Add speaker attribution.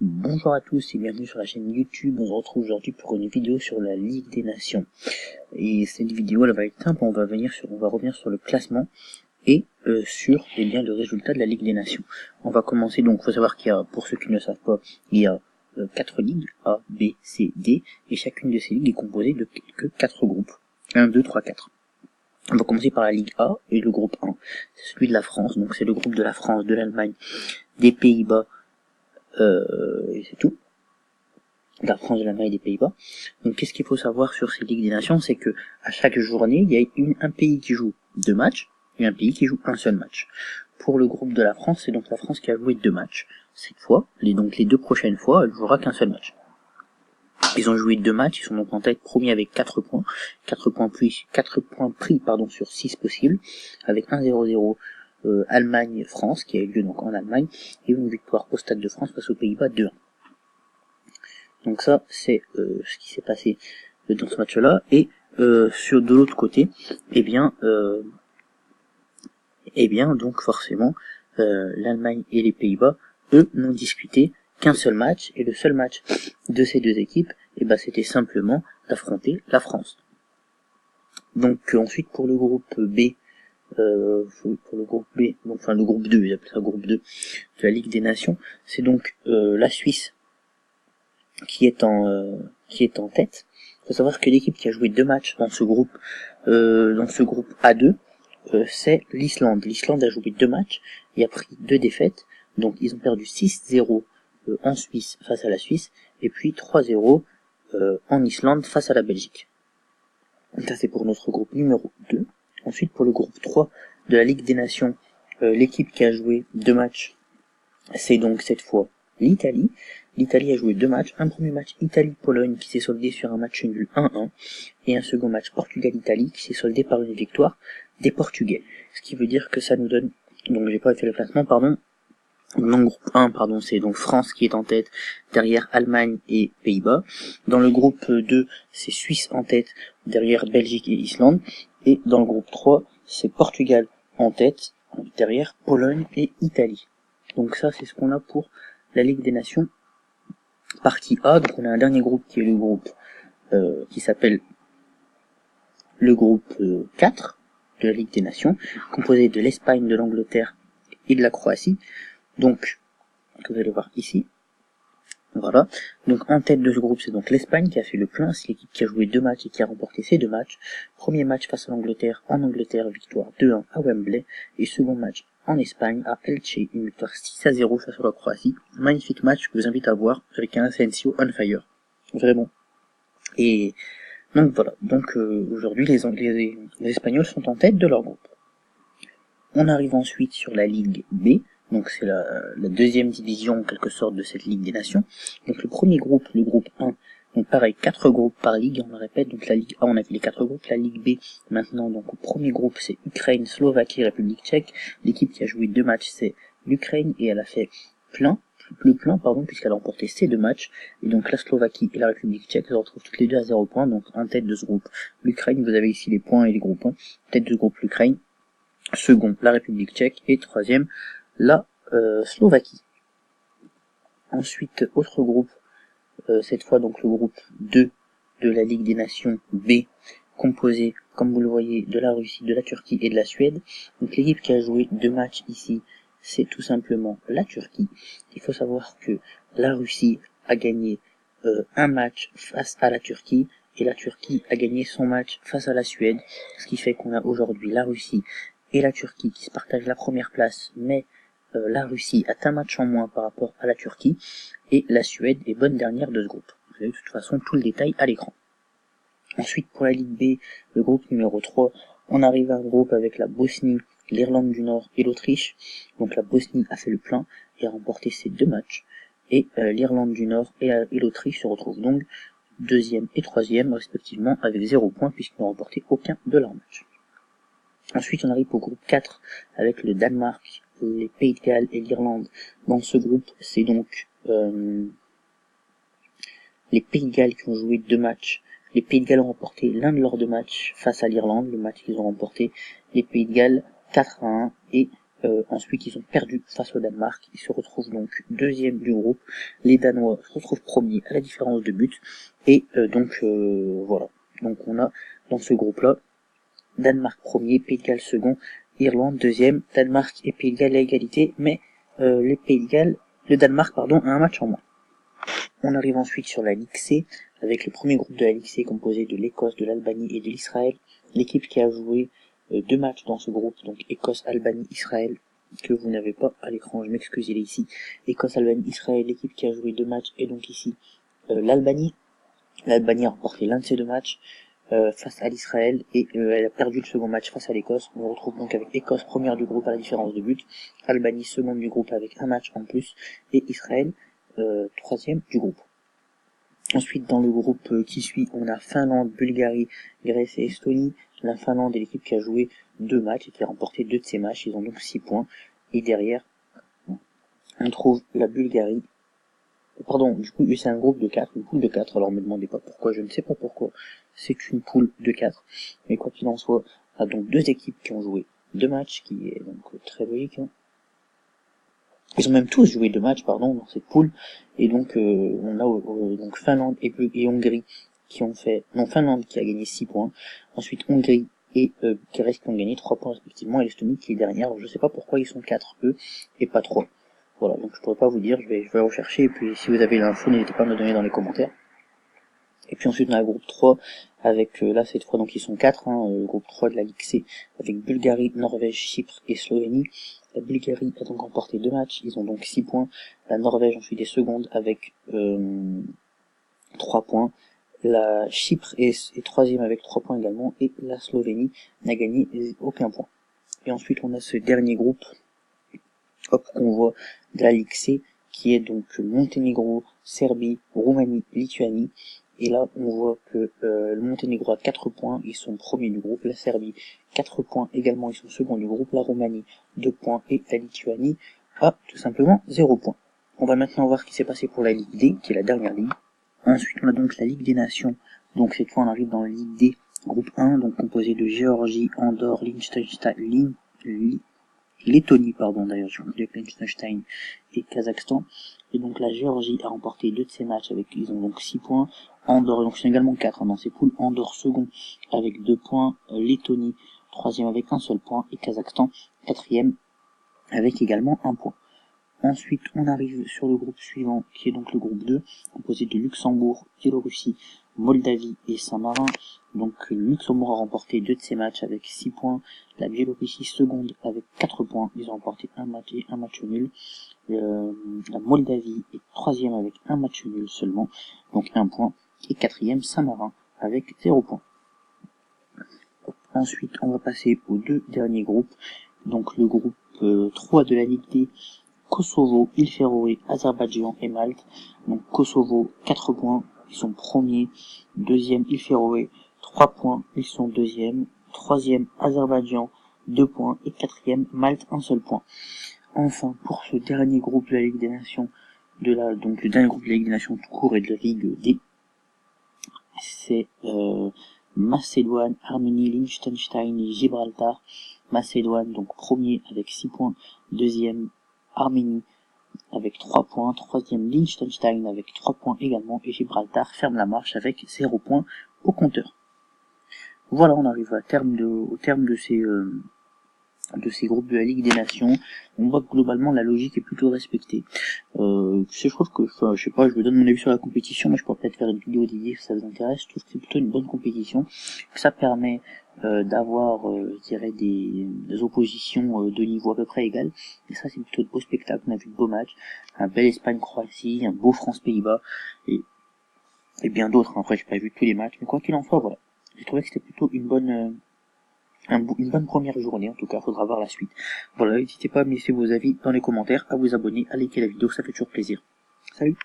Speaker 1: Bonjour à tous et bienvenue sur la chaîne YouTube. On se retrouve aujourd'hui pour une vidéo sur la Ligue des Nations. Et cette vidéo elle va être simple, on va revenir sur le classement et sur le résultat de la Ligue des Nations. On va commencer donc, il faut savoir qu'il y a, pour ceux qui ne le savent pas, il y a 4 ligues, A, B, C, D, et chacune de ces ligues est composée de que 4 groupes. 1, 2, 3, 4. On va commencer par la Ligue A et le groupe 1. C'est celui de la France, donc c'est le groupe de la France, de l'Allemagne, des Pays-Bas, et c'est tout. De la France, de l'Allemagne et des Pays-Bas. Donc qu'est-ce qu'il faut savoir sur ces Ligues des Nations, c'est que à chaque journée, il y a un pays qui joue 2 matchs et un pays qui joue un seul match. Pour le groupe de la France, c'est donc la France qui a joué 2 matchs. Cette fois, donc les 2 prochaines fois, elle jouera qu'un seul match. Ils ont joué 2 matchs, ils sont donc en tête premier avec 4 points. 4 points pris sur 6 possibles, avec 1-0-0 Allemagne-France, qui a eu lieu donc en Allemagne, et une victoire au Stade de France face aux Pays-Bas 2-1. Donc ça, c'est ce qui s'est passé dans ce match-là. Et de l'autre côté, donc forcément, l'Allemagne et les Pays-Bas, eux, n'ont disputé qu'un seul match, et le seul match de ces deux équipes, c'était simplement d'affronter la France. Donc ensuite, pour le groupe B, le groupe 2, ils appellent ça groupe 2 de la Ligue des Nations, c'est donc la Suisse qui est en tête. Il faut savoir que l'équipe qui a joué 2 matchs dans ce groupe A2, c'est l'Islande. L'Islande a joué 2 matchs et a pris 2 défaites. Donc ils ont perdu 6-0 en Suisse face à la Suisse et puis 3-0 en Islande face à la Belgique. Ça c'est pour notre groupe numéro 2. Ensuite pour le groupe 3 de la Ligue des Nations, l'équipe qui a joué 2 matchs, c'est donc cette fois l'Italie. L'Italie a joué 2 matchs, un premier match Italie-Pologne qui s'est soldé sur un match nul 1-1, et un second match Portugal-Italie qui s'est soldé par une victoire des Portugais. Ce qui veut dire que ça nous donne, donc j'ai pas fait le classement, pardon, dans le groupe 1, c'est donc France qui est en tête, derrière Allemagne et Pays-Bas. Dans le groupe 2, c'est Suisse en tête, derrière Belgique et Islande, et dans le groupe 3, c'est Portugal en tête, derrière Pologne et Italie. Donc ça, c'est ce qu'on a pour la Ligue des Nations. Partie A, donc on a un dernier groupe qui est le groupe qui s'appelle le groupe 4 de la Ligue des Nations, composé de l'Espagne, de l'Angleterre et de la Croatie. Donc, que vous allez voir ici. Voilà. Donc en tête de ce groupe, c'est donc l'Espagne qui a fait le plein, c'est l'équipe qui a joué 2 matchs et qui a remporté ces 2 matchs. Premier match face à l'Angleterre, en Angleterre, victoire 2-1 à Wembley, et second match en Espagne, à Elche, une victoire 6-0 face à la Croatie. Magnifique match que je vous invite à voir avec un Asensio on fire. Vraiment. Et donc voilà. Donc aujourd'hui, les Espagnols sont en tête de leur groupe. On arrive ensuite sur la Ligue B. Donc c'est la deuxième division en quelque sorte de cette Ligue des Nations. Donc le premier groupe, le groupe 1, donc pareil, 4 groupes par ligue, on le répète, donc la Ligue A on a fait les 4 groupes, la Ligue B maintenant, donc au premier groupe c'est Ukraine, Slovaquie, République tchèque. L'équipe qui a joué 2 matchs c'est l'Ukraine et elle a fait le plein, puisqu'elle a remporté ces 2 matchs. Et donc la Slovaquie et la République tchèque se retrouvent toutes les deux à 0 points, donc en tête de ce groupe l'Ukraine, vous avez ici les points et les groupes 1, tête de groupe l'Ukraine, second la République tchèque et troisième la Slovaquie. Ensuite, autre groupe, cette fois donc le groupe 2 de la Ligue des Nations B, composé, comme vous le voyez, de la Russie, de la Turquie et de la Suède. Donc l'équipe qui a joué 2 matchs ici, c'est tout simplement la Turquie. Il faut savoir que la Russie a gagné un match face à la Turquie, et la Turquie a gagné son match face à la Suède, ce qui fait qu'on a aujourd'hui la Russie et la Turquie qui se partagent la première place, mais la Russie a un match en moins par rapport à la Turquie, et la Suède est bonne dernière de ce groupe. Vous avez de toute façon tout le détail à l'écran. Ensuite, pour la Ligue B, le groupe numéro 3, on arrive à un groupe avec la Bosnie, l'Irlande du Nord et l'Autriche. Donc la Bosnie a fait le plein et a remporté ses 2 matchs, et l'Irlande du Nord et l'Autriche se retrouvent donc deuxième et troisième respectivement avec 0 points puisqu'ils n'ont remporté aucun de leurs matchs. Ensuite, on arrive au groupe 4 avec le Danemark, les Pays de Galles et l'Irlande. Dans ce groupe, c'est donc les Pays de Galles qui ont joué 2 matchs. Les Pays de Galles ont remporté l'un de leurs 2 matchs face à l'Irlande, le match qu'ils ont remporté, les Pays de Galles 4-1, et Ensuite, ils ont perdu face au Danemark. Ils se retrouvent donc deuxième du groupe. Les Danois se retrouvent premiers à la différence de but. Et voilà. Donc on a dans ce groupe-là Danemark premier, Pays de Galles second, Irlande deuxième, Danemark et Pays de Galles à égalité, mais le Danemark a un match en moins. On arrive ensuite sur la Ligue C, avec le premier groupe de la Ligue C composé de l'Écosse, de l'Albanie et de l'Israël. L'équipe qui a joué 2 matchs dans ce groupe, donc Écosse, Albanie, Israël, que vous n'avez pas à l'écran, je m'excuse, il est ici. Écosse, Albanie, Israël, l'équipe qui a joué 2 matchs, et donc ici l'Albanie. L'Albanie a remporté l'un de ces 2 matchs face à l'Israël, et elle a perdu le second match face à l'Écosse. On se retrouve donc avec Écosse première du groupe à la différence de but, Albanie seconde du groupe avec un match en plus, et Israël troisième du groupe. Ensuite, dans le groupe qui suit, on a Finlande, Bulgarie, Grèce et Estonie. La Finlande est l'équipe qui a joué 2 matchs et qui a remporté 2 de ces matchs. Ils ont donc 6 points. Et derrière, on trouve la Bulgarie. Pardon, du coup, c'est un groupe de 4, une poule de 4. Alors, ne me demandez pas pourquoi, je ne sais pas pourquoi. C'est une poule de 4. Mais quoi qu'il en soit, on a donc 2 équipes qui ont joué 2 matchs, qui est donc très logique, hein. Ils ont même tous joué 2 matchs, dans cette poule. Et donc, on a donc Finlande et Hongrie qui ont fait... Non, Finlande qui a gagné 6 points. Ensuite, Hongrie et Grèce qui ont gagné 3 points respectivement. Et l'Estonie qui est dernière. Alors, je sais pas pourquoi ils sont 4, eux, et pas 3. Voilà, donc je pourrais pas vous dire. Je vais rechercher. Et puis, si vous avez l'info, n'hésitez pas à me le donner dans les commentaires. Et puis ensuite, on a le groupe 3, avec, là, cette fois, donc ils sont 4, le groupe 3 de la Ligue C, avec Bulgarie, Norvège, Chypre et Slovénie. La Bulgarie a donc remporté 2 matchs, ils ont donc 6 points. La Norvège ensuite est seconde avec 3 points. La Chypre est troisième avec 3 points également, et la Slovénie n'a gagné aucun point. Et ensuite, on a ce dernier groupe, qu'on voit de la Ligue C, qui est donc Monténégro, Serbie, Roumanie, Lituanie. Et là, on voit que le Monténégro a 4 points, ils sont premiers du groupe. La Serbie, 4 points également, ils sont seconds du groupe. La Roumanie, 2 points. Et la Lituanie a tout simplement 0 points. On va maintenant voir ce qui s'est passé pour la Ligue D, qui est la dernière ligue. Ensuite, on a donc la Ligue des Nations. Donc cette fois, on arrive dans la Ligue D, groupe 1, donc composé de Géorgie, Andorre, Liechtenstein, Lettonie, d'ailleurs, je confonds avec Liechtenstein et Kazakhstan. Et donc la Géorgie a remporté 2 de ces matchs, ils ont donc 6 points. Andorre, donc c'est également 4 dans ces poules. Andorre second avec 2 points. Lettonie troisième avec un seul point. Et Kazakhstan quatrième avec également 1 point. Ensuite, on arrive sur le groupe suivant, qui est donc le groupe 2, composé de Luxembourg, Biélorussie, Moldavie et Saint-Marin. Donc le Luxembourg a remporté 2 de ces matchs avec 6 points. La Biélorussie seconde avec 4 points. Ils ont remporté un match et un match nul. La Moldavie est troisième avec un match nul seulement, donc 1 point. Et quatrième, Saint-Marin avec 0 points. Ensuite, on va passer aux 2 derniers groupes. Donc le groupe 3 de la Ligue D, Kosovo, Île Féroé, Azerbaïdjan et Malte. Donc Kosovo, 4 points, ils sont premiers. Deuxième, Île Féroé, 3 points, ils sont deuxième. Troisième, Azerbaïdjan, 2 points. Et quatrième, Malte, 1 seul point. Enfin, pour ce dernier groupe de la Ligue des Nations, donc le dernier groupe de la Ligue des Nations tout court et de la Ligue D, c'est Macédoine, Arménie, Liechtenstein et Gibraltar. Macédoine, donc premier avec 6 points. Deuxième, Arménie avec 3 points. Troisième, Liechtenstein avec 3 points également. Et Gibraltar ferme la marche avec 0 points au compteur. Voilà, on arrive au terme de ces groupes de la Ligue des Nations. On voit que globalement la logique est plutôt respectée. Je trouve que, je sais pas, je vous donne mon avis sur la compétition, mais je pourrais peut-être faire une vidéo dédiée si ça vous intéresse. Je trouve que c'est plutôt une bonne compétition, que ça permet d'avoir, je dirais, des oppositions de niveau à peu près égal. Et ça, c'est plutôt de beaux spectacles. On a vu de beaux matchs, un bel Espagne-Croatie, un beau France-Pays-Bas, et bien d'autres. Après, j'ai pas vu tous les matchs, mais quoi qu'il en soit, voilà. J'ai trouvé que c'était plutôt une bonne première journée, en tout cas, faudra voir la suite. Voilà, n'hésitez pas à me laisser vos avis dans les commentaires, à vous abonner, à liker la vidéo, ça fait toujours plaisir. Salut!